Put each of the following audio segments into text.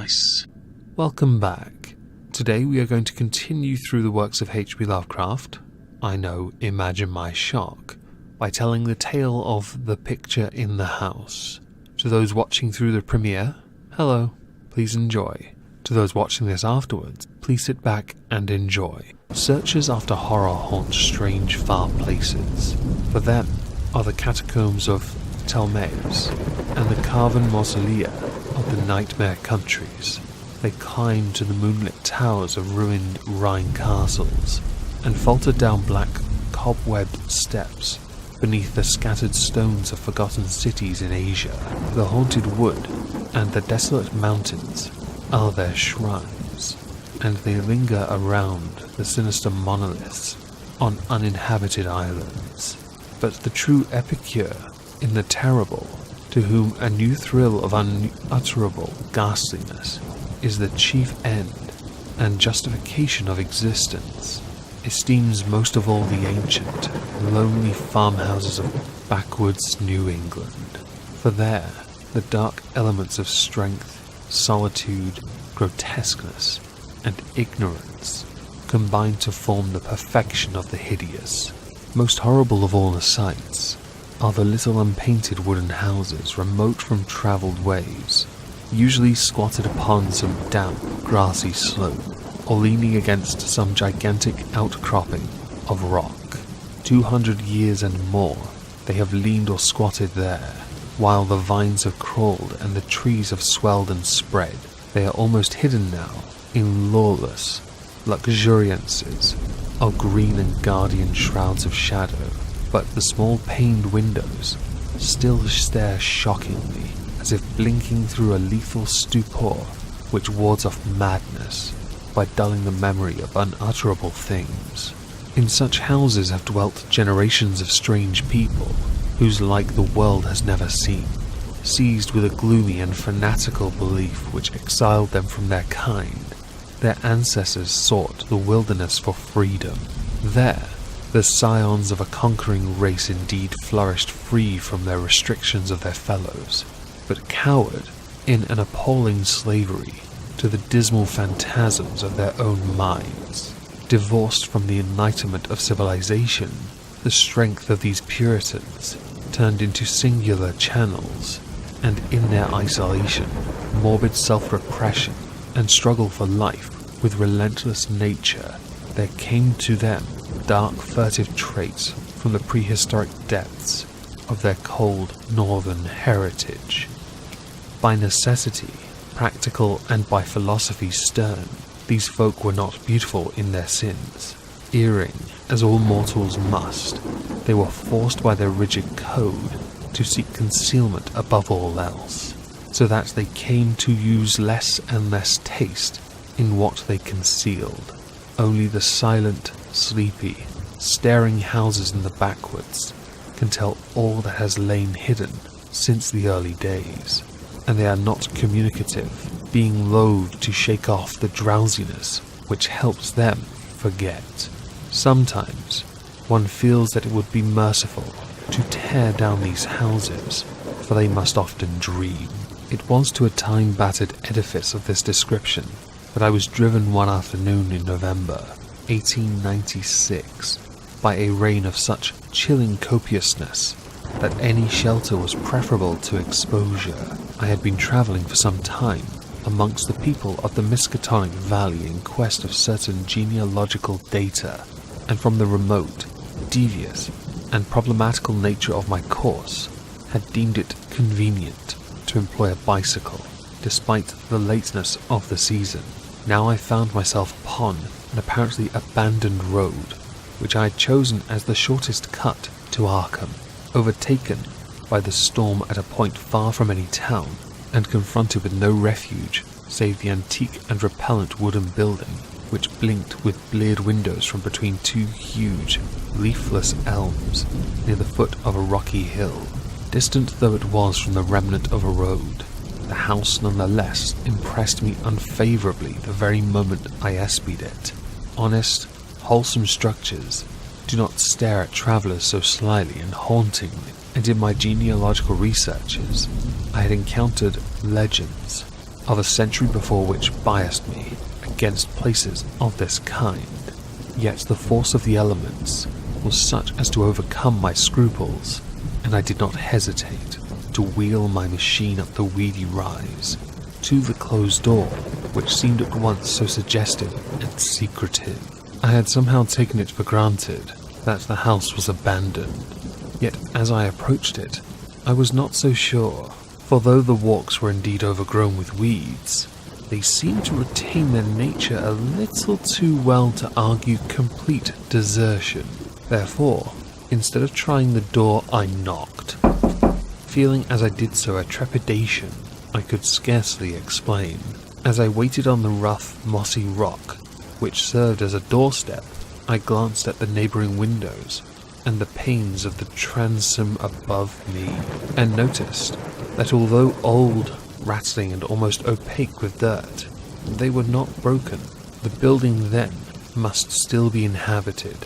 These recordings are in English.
Nice. Welcome back. Today we are going to continue through the works of H.P. Lovecraft. I know, imagine my shock, by telling the tale of The Picture in the House. To those watching through the premiere, hello, please enjoy. To those watching this afterwards, please sit back and enjoy. Searchers after horror haunt strange, far places. For them are the catacombs of Telmaeus and the carven mausolea of the nightmare countries. They climb to the moonlit towers of ruined Rhine castles and falter down black, cobwebbed steps beneath the scattered stones of forgotten cities in Asia. The haunted wood and the desolate mountains are their shrines, and they linger around the sinister monoliths on uninhabited islands. But the true epicure in the terrible, to whom a new thrill of unutterable ghastliness is the chief end and justification of existence, esteems most of all the ancient, lonely farmhouses of backwoods New England. For there, the dark elements of strength, solitude, grotesqueness, and ignorance combine to form the perfection of the hideous. Most horrible of all the sights are the little unpainted wooden houses remote from travelled ways, usually squatted upon some damp, grassy slope, or leaning against some gigantic outcropping of rock. 200 years and more they have leaned or squatted there, while the vines have crawled and the trees have swelled and spread. They are almost hidden now in lawless luxuriances of green and guardian shrouds of shadow, but the small paned windows still stare shockingly, as if blinking through a lethal stupor which wards off madness by dulling the memory of unutterable things. In such houses have dwelt generations of strange people, whose like the world has never seen, seized with a gloomy and fanatical belief which exiled them from their kind. Their ancestors sought the wilderness for freedom. There, the scions of a conquering race indeed flourished free from their restrictions of their fellows, but cowered in an appalling slavery to the dismal phantasms of their own minds. Divorced from the enlightenment of civilization, the strength of these Puritans turned into singular channels, and in their isolation, morbid self-repression, and struggle for life with relentless nature, there came to them dark, furtive traits from the prehistoric depths of their cold northern heritage. By necessity, practical, and by philosophy stern, these folk were not beautiful in their sins. Erring, as all mortals must, they were forced by their rigid code to seek concealment above all else, so that they came to use less and less taste in what they concealed. Only the silent, sleepy, staring houses in the backwoods can tell all that has lain hidden since the early days, and they are not communicative, being loath to shake off the drowsiness which helps them forget. Sometimes one feels that it would be merciful to tear down these houses, for they must often dream. It was to a time-battered edifice of this description that I was driven one afternoon in November 1896 by a rain of such chilling copiousness that any shelter was preferable to exposure. I had been travelling for some time amongst the people of the Miskatonic Valley in quest of certain genealogical data, and from the remote, devious, and problematical nature of my course, had deemed it convenient to employ a bicycle, despite the lateness of the season. Now I found myself upon an apparently abandoned road, which I had chosen as the shortest cut to Arkham, overtaken by the storm at a point far from any town, and confronted with no refuge save the antique and repellent wooden building, which blinked with bleared windows from between two huge, leafless elms near the foot of a rocky hill. Distant though it was from the remnant of a road, the house nonetheless impressed me unfavourably the very moment I espied it. Honest, wholesome structures do not stare at travellers so slyly and hauntingly, and in my genealogical researches I had encountered legends of a century before which biased me against places of this kind, yet the force of the elements was such as to overcome my scruples, and I did not hesitate to wheel my machine up the weedy rise to the closed door, which seemed at once so suggestive and secretive. I had somehow taken it for granted that the house was abandoned, yet as I approached it, I was not so sure, for though the walks were indeed overgrown with weeds, they seemed to retain their nature a little too well to argue complete desertion. Therefore, instead of trying the door, I knocked, feeling as I did so a trepidation I could scarcely explain. As I waited on the rough, mossy rock, which served as a doorstep, I glanced at the neighbouring windows and the panes of the transom above me, and noticed that although old, rattling and almost opaque with dirt, they were not broken. The building then must still be inhabited,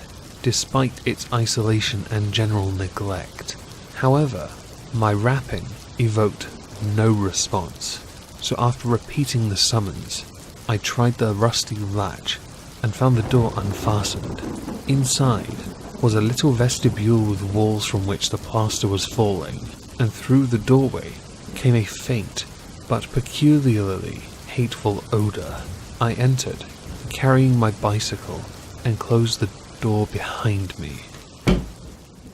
despite its isolation and general neglect. However, my rapping evoked no response, so after repeating the summons, I tried the rusty latch and found the door unfastened. Inside was a little vestibule with walls from which the plaster was falling, and through the doorway came a faint but peculiarly hateful odour. I entered, carrying my bicycle, and closed the door behind me.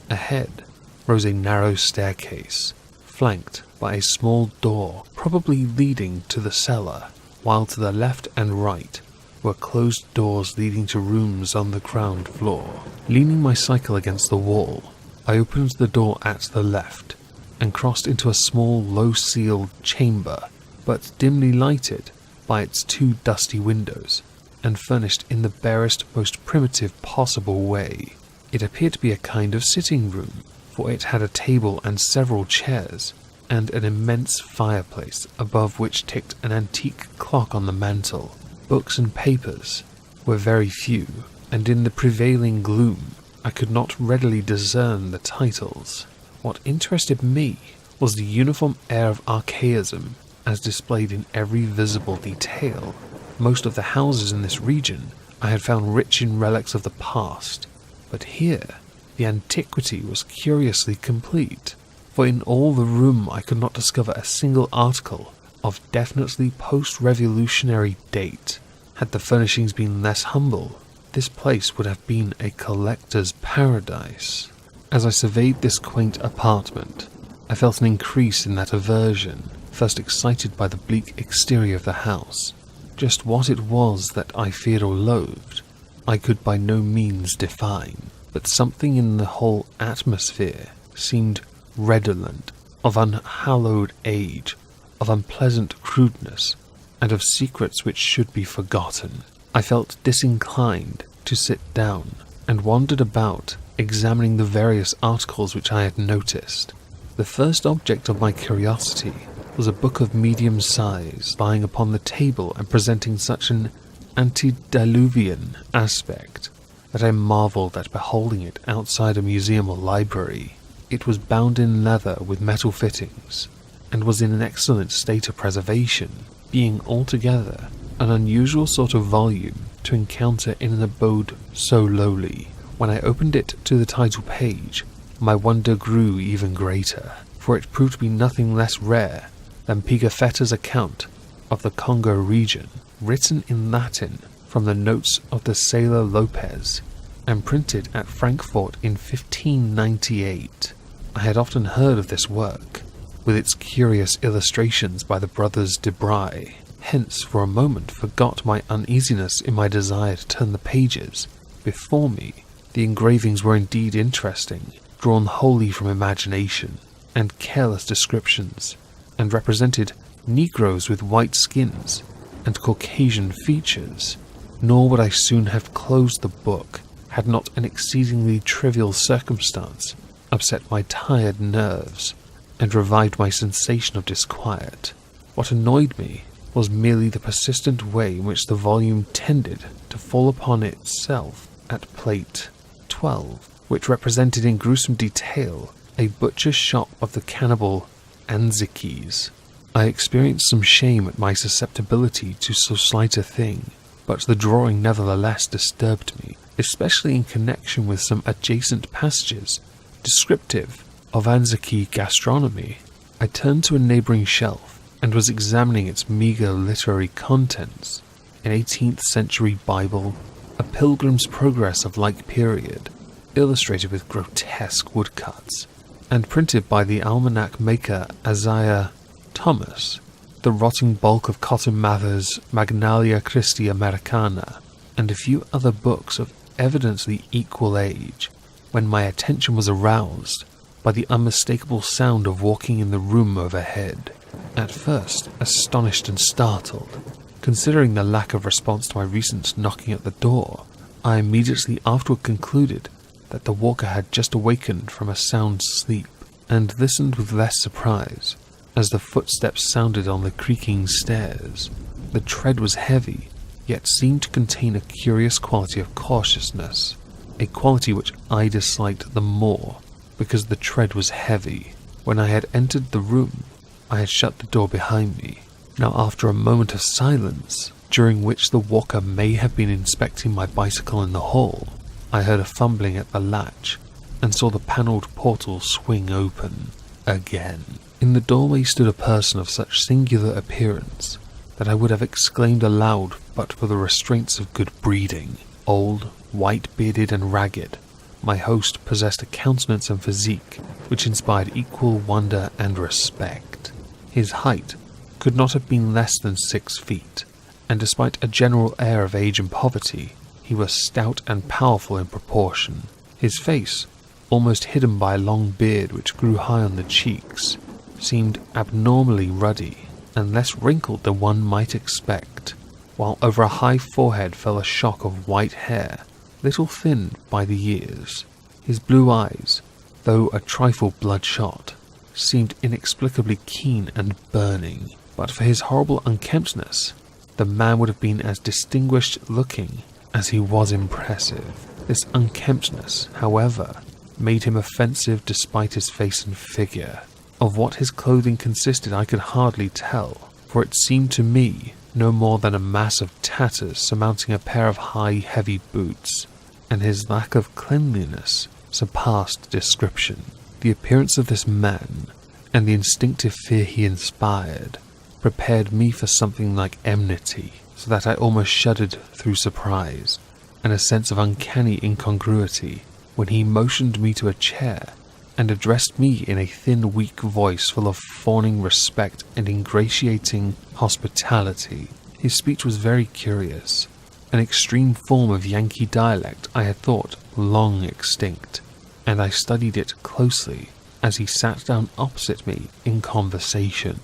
Ahead rose a narrow staircase, flanked by a small door probably leading to the cellar, while to the left and right were closed doors leading to rooms on the ground floor. Leaning my cycle against the wall, I opened the door at the left and crossed into a small, low-ceiled chamber, but dimly lighted by its two dusty windows, and furnished in the barest, most primitive possible way. It appeared to be a kind of sitting room, for it had a table and several chairs, and an immense fireplace above which ticked an antique clock on the mantel. Books and papers were very few, and in the prevailing gloom I could not readily discern the titles. What interested me was the uniform air of archaism as displayed in every visible detail. Most of the houses in this region I had found rich in relics of the past, but here the antiquity was curiously complete, for in all the room I could not discover a single article of definitely post-revolutionary date. Had the furnishings been less humble, this place would have been a collector's paradise. As I surveyed this quaint apartment, I felt an increase in that aversion, first excited by the bleak exterior of the house. Just what it was that I feared or loathed, I could by no means define, but something in the whole atmosphere seemed redolent of unhallowed age, of unpleasant crudeness, and of secrets which should be forgotten. I felt disinclined to sit down, and wandered about, examining the various articles which I had noticed. The first object of my curiosity was a book of medium size, lying upon the table and presenting such an antediluvian aspect that I marvelled at beholding it outside a museum or library. It was bound in leather with metal fittings, and was in an excellent state of preservation, being altogether an unusual sort of volume to encounter in an abode so lowly. When I opened it to the title page, my wonder grew even greater, for it proved to be nothing less rare than Pigafetta's account of the Congo region, written in Latin from the notes of the sailor Lopez, and printed at Frankfort in 1598. I had often heard of this work, with its curious illustrations by the brothers de Bry, hence for a moment forgot my uneasiness in my desire to turn the pages before me. The engravings were indeed interesting, drawn wholly from imagination and careless descriptions, and represented Negroes with white skins and Caucasian features. Nor would I soon have closed the book had not an exceedingly trivial circumstance upset my tired nerves and revived my sensation of disquiet. What annoyed me was merely the persistent way in which the volume tended to fall upon itself at plate 12, which represented in gruesome detail a butcher's shop of the cannibal Anzikis. I experienced some shame at my susceptibility to so slight a thing, but the drawing nevertheless disturbed me, especially in connection with some adjacent passages descriptive of Anzaki gastronomy. I turned to a neighbouring shelf and was examining its meagre literary contents. An 18th century Bible, a Pilgrim's Progress of like period, illustrated with grotesque woodcuts, and printed by the almanac maker Isaiah Thomas, the rotting bulk of Cotton Mather's Magnalia Christi Americana, and a few other books of evidently equal age, when my attention was aroused by the unmistakable sound of walking in the room overhead. At first, astonished and startled, considering the lack of response to my recent knocking at the door, I immediately afterward concluded that the walker had just awakened from a sound sleep, and listened with less surprise as the footsteps sounded on the creaking stairs. The tread was heavy, yet seemed to contain a curious quality of cautiousness, a quality which I disliked the more because the tread was heavy. When I had entered the room, I had shut the door behind me. Now, after a moment of silence, during which the walker may have been inspecting my bicycle in the hall, I heard a fumbling at the latch and saw the panelled portal swing open again. In the doorway stood a person of such singular appearance that I would have exclaimed aloud but for the restraints of good breeding. Old, white-bearded and ragged, my host possessed a countenance and physique which inspired equal wonder and respect. His height could not have been less than 6 feet, and despite a general air of age and poverty, he was stout and powerful in proportion. His face, almost hidden by a long beard which grew high on the cheeks, seemed abnormally ruddy and less wrinkled than one might expect, while over a high forehead fell a shock of white hair, little thinned by the years. His blue eyes, though a trifle bloodshot, seemed inexplicably keen and burning. But for his horrible unkemptness, the man would have been as distinguished-looking as he was impressive. This unkemptness, however, made him offensive despite his face and figure. Of what his clothing consisted I could hardly tell, for it seemed to me no more than a mass of tatters surmounting a pair of high, heavy boots, and his lack of cleanliness surpassed description. The appearance of this man, and the instinctive fear he inspired, prepared me for something like enmity, so that I almost shuddered through surprise and a sense of uncanny incongruity when he motioned me to a chair and addressed me in a thin, weak voice full of fawning respect and ingratiating hospitality. His speech was very curious, an extreme form of Yankee dialect I had thought long extinct, and I studied it closely as he sat down opposite me in conversation.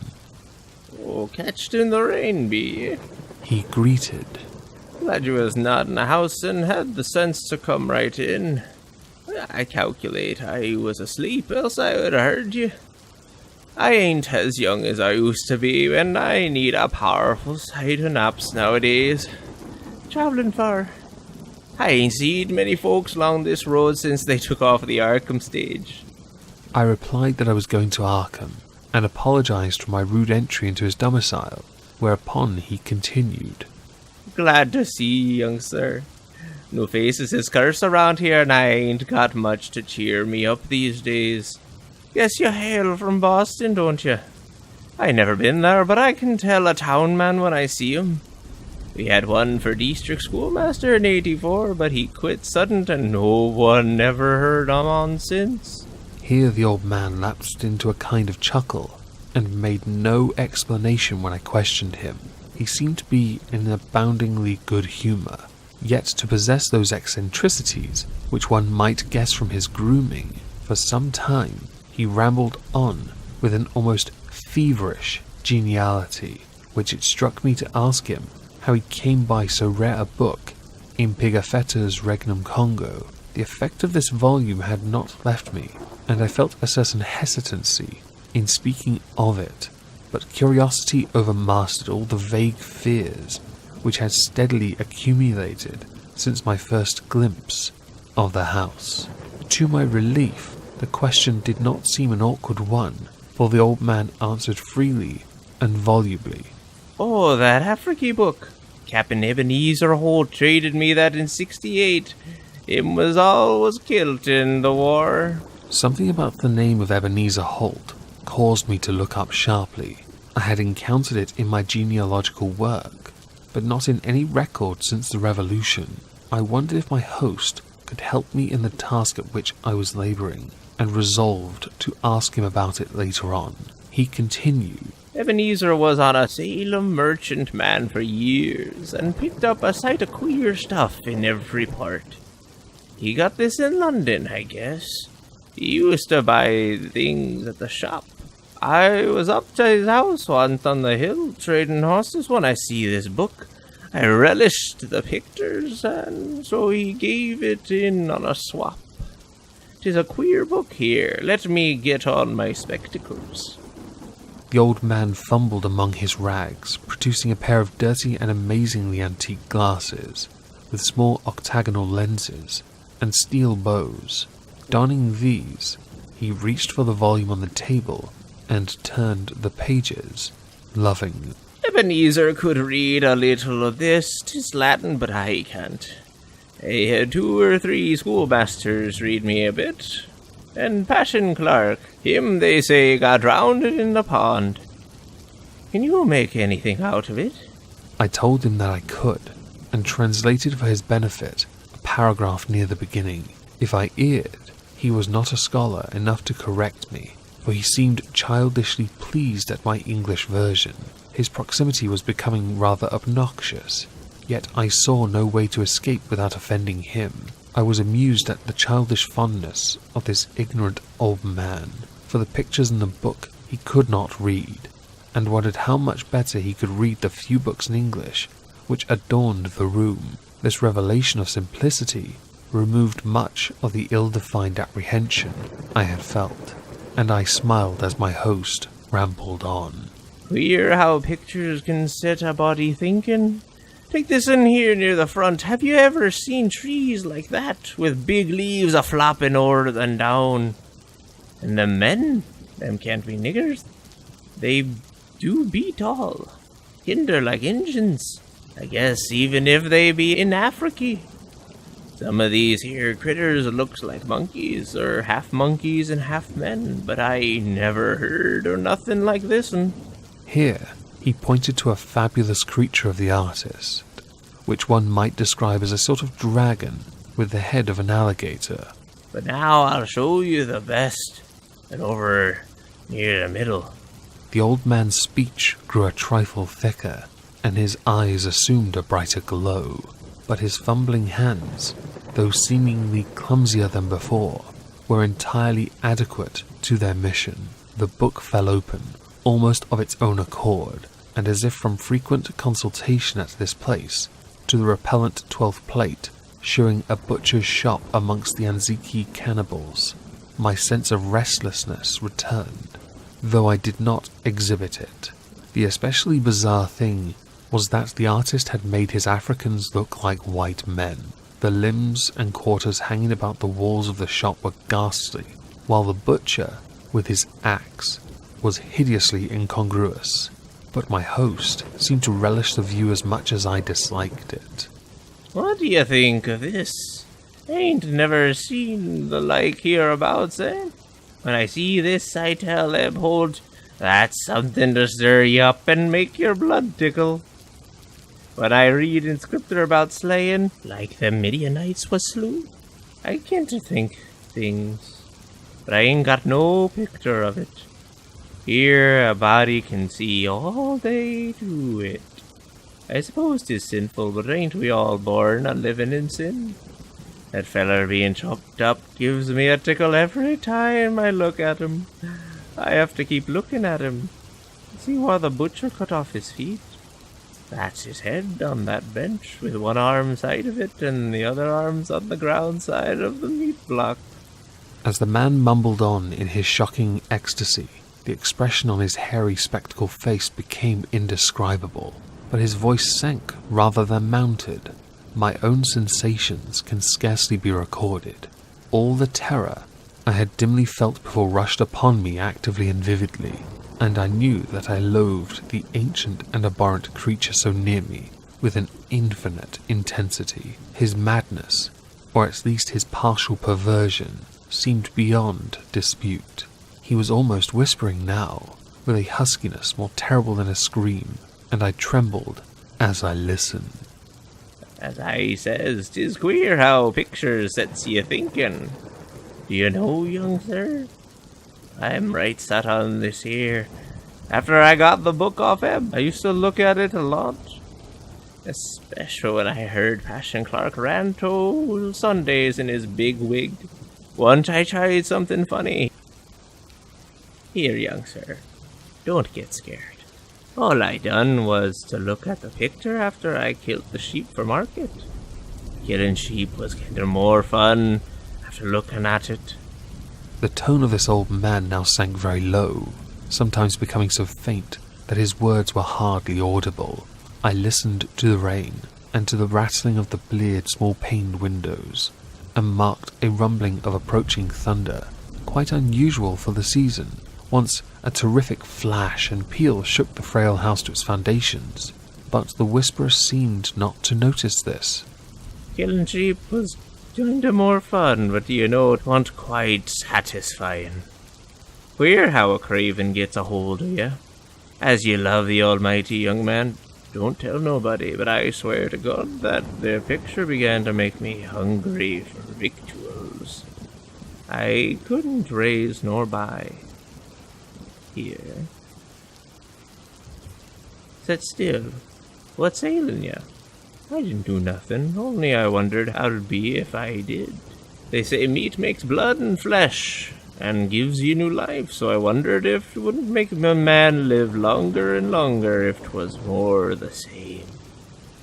"Oh, catched in the rain, be?" he greeted. "Glad you was not in the house and had the sense to come right in. I calculate I was asleep, else I would have heard you. I ain't as young as I used to be, and I need a powerful sight of naps nowadays. Travelling far. I ain't seen many folks along this road since they took off the Arkham stage." I replied that I was going to Arkham, and apologized for my rude entry into his domicile, whereupon he continued. "Glad to see you, young sir. No faces is cursed around here, and I ain't got much to cheer me up these days. Guess you hail from Boston, don't you? I never been there, but I can tell a town man when I see him. We had one for district schoolmaster in '84, but he quit sudden, and no one never heard him on since." Here the old man lapsed into a kind of chuckle, and made no explanation when I questioned him. He seemed to be in an aboundingly good humour, yet to possess those eccentricities which one might guess from his grooming. For some time he rambled on with an almost feverish geniality, which it struck me to ask him how he came by so rare a book in Pigafetta's Regnum Congo. The effect of this volume had not left me, and I felt a certain hesitancy in speaking of it, but curiosity overmastered all the vague fears which had steadily accumulated since my first glimpse of the house. To my relief, the question did not seem an awkward one, for the old man answered freely and volubly. Oh, that African book. Captain Ebenezer Holt traded me that in '68. Him was always killed in the war. Something about the name of Ebenezer Holt caused me to look up sharply. I had encountered it in my genealogical work, but not in any record since the Revolution. I wondered if my host could help me in the task at which I was labouring, and resolved to ask him about it later on. He continued, Ebenezer was on a Salem merchantman for years, and picked up a sight of queer stuff in every part. He got this in London, I guess. He used to buy things at the shop. I was up to his house once on the hill, trading horses, when I see this book. I relished the pictures, and so he gave it in on a swap. 'Tis a queer book here. Let me get on my spectacles. The old man fumbled among his rags, producing a pair of dirty and amazingly antique glasses, with small octagonal lenses and steel bows. Donning these, he reached for the volume on the table and turned the pages, loving. Ebenezer could read a little of this. 'Tis Latin, but I can't. I had 2 or 3 schoolmasters read me a bit. And Passion Clark, him, they say, got drowned in the pond. Can you make anything out of it? I told him that I could, and translated for his benefit a paragraph near the beginning. If I erred, he was not a scholar enough to correct me, for he seemed childishly pleased at my English version. His proximity was becoming rather obnoxious, yet I saw no way to escape without offending him. I was amused at the childish fondness of this ignorant old man, for the pictures in the book he could not read, and wondered how much better he could read the few books in English which adorned the room. This revelation of simplicity removed much of the ill-defined apprehension I had felt, and I smiled as my host rambled on. Queer how pictures can set a body thinking. Take this in here near the front. Have you ever seen trees like that, with big leaves a-flopping o'er and down? And the men, them can't be niggers. They do be tall, hinder like Injuns, I guess, even if they be in Africa. Some of these here critters looks like monkeys, or half monkeys and half men, but I never heard or nothing like this'n. Here he pointed to a fabulous creature of the artist, which one might describe as a sort of dragon with the head of an alligator. But now I'll show you the best, and over near the middle. The old man's speech grew a trifle thicker, and his eyes assumed a brighter glow, but his fumbling hands, though seemingly clumsier than before, were entirely adequate to their mission. The book fell open, almost of its own accord, and as if from frequent consultation at this place, to the repellent 12th plate, showing a butcher's shop amongst the Anziki cannibals, my sense of restlessness returned, though I did not exhibit it. The especially bizarre thing was that the artist had made his Africans look like white men. The limbs and quarters hanging about the walls of the shop were ghastly, while the butcher, with his axe, was hideously incongruous. But my host seemed to relish the view as much as I disliked it. What do you think of this? Ain't never seen the like hereabouts, eh? When I see this, I tell Ebhold, that's something to stir you up and make your blood tickle. When I read in scripture about slaying, like the Midianites was slew, I can't think things, but I ain't got no picture of it. Here a body can see all they do it. I suppose 'tis sinful, but ain't we all born a living in sin? That feller being chopped up gives me a tickle every time I look at him. I have to keep looking at him. See where the butcher cut off his feet? That's his head on that bench, with one arm side of it and the other arm's on the ground side of the meat block. As the man mumbled on in his shocking ecstasy, the expression on his hairy spectacled face became indescribable, but his voice sank rather than mounted. My own sensations can scarcely be recorded. All the terror I had dimly felt before rushed upon me actively and vividly. and I knew that I loathed the ancient and abhorrent creature so near me with an infinite intensity. His madness, or at least his partial perversion, seemed beyond dispute. He was almost whispering now, with a huskiness more terrible than a scream, and I trembled as I listened. As I says, 'tis queer how pictures sets ye thinking. Do you know, young sir, I'm right set on this here. After I got the book off him, I used to look at it a lot. Especially when I heard Passion Clark rant all Sundays in his big wig. Once I tried something funny. Here, young sir, don't get scared. All I done was to look at the picture after I killed the sheep for market. Killing sheep was getting more fun after looking at it. The tone of this old man now sank very low, sometimes becoming so faint that his words were hardly audible. I listened to the rain and to the rattling of the bleared small-paned windows, and marked a rumbling of approaching thunder, quite unusual for the season. Once a terrific flash and peal shook the frail house to its foundations, but the whisperer seemed not to notice this. Killing sheep was kinda more fun, but you know, it wasn't quite satisfying. Queer how a craving gets a hold of you. As you love the Almighty, young man, don't tell nobody, but I swear to God that their picture began to make me hungry for victuals. I couldn't raise nor buy. Here. Sit still. What's ailing you? I didn't do nothing, only I wondered how it'd be if I did. They say meat makes blood and flesh, and gives you new life, so I wondered if it wouldn't make a man live longer and longer if 'twas more the same.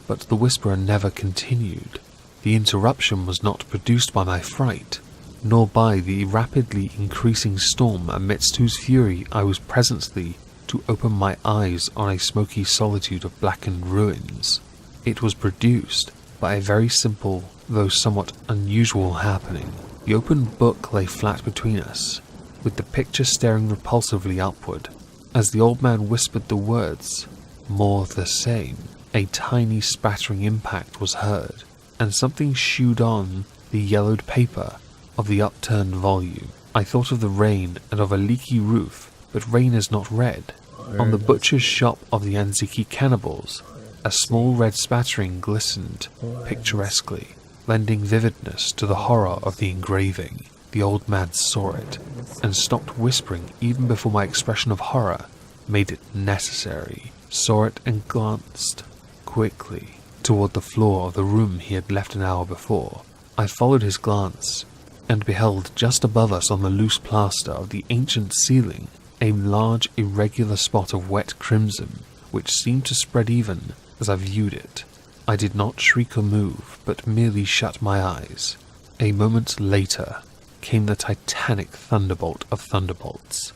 But the whisperer never continued. The interruption was not produced by my fright, nor by the rapidly increasing storm amidst whose fury I was presently to open my eyes on a smoky solitude of blackened ruins. It was produced by a very simple, though somewhat unusual happening. The open book lay flat between us, with the picture staring repulsively upward. As the old man whispered the words, "More the same," a tiny spattering impact was heard, and something shooed on the yellowed paper of the upturned volume. I thought of the rain and of a leaky roof, but rain is not red. On the butcher's shop of the Anziki cannibals, a small red spattering glistened picturesquely, lending vividness to the horror of the engraving. The old man saw it, and stopped whispering even before my expression of horror made it necessary. Saw it and glanced quickly toward the floor of the room he had left an hour before. I followed his glance, and beheld just above us on the loose plaster of the ancient ceiling a large irregular spot of wet crimson, which seemed to spread even as I viewed it. I did not shriek or move, but merely shut my eyes. A moment later came the titanic thunderbolt of thunderbolts.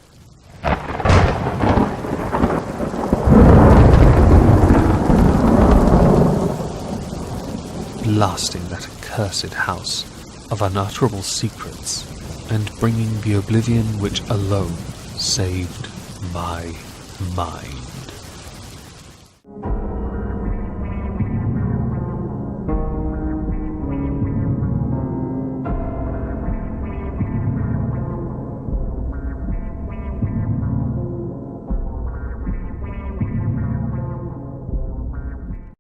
Blasting that accursed house of unutterable secrets, and bringing the oblivion which alone saved my mind.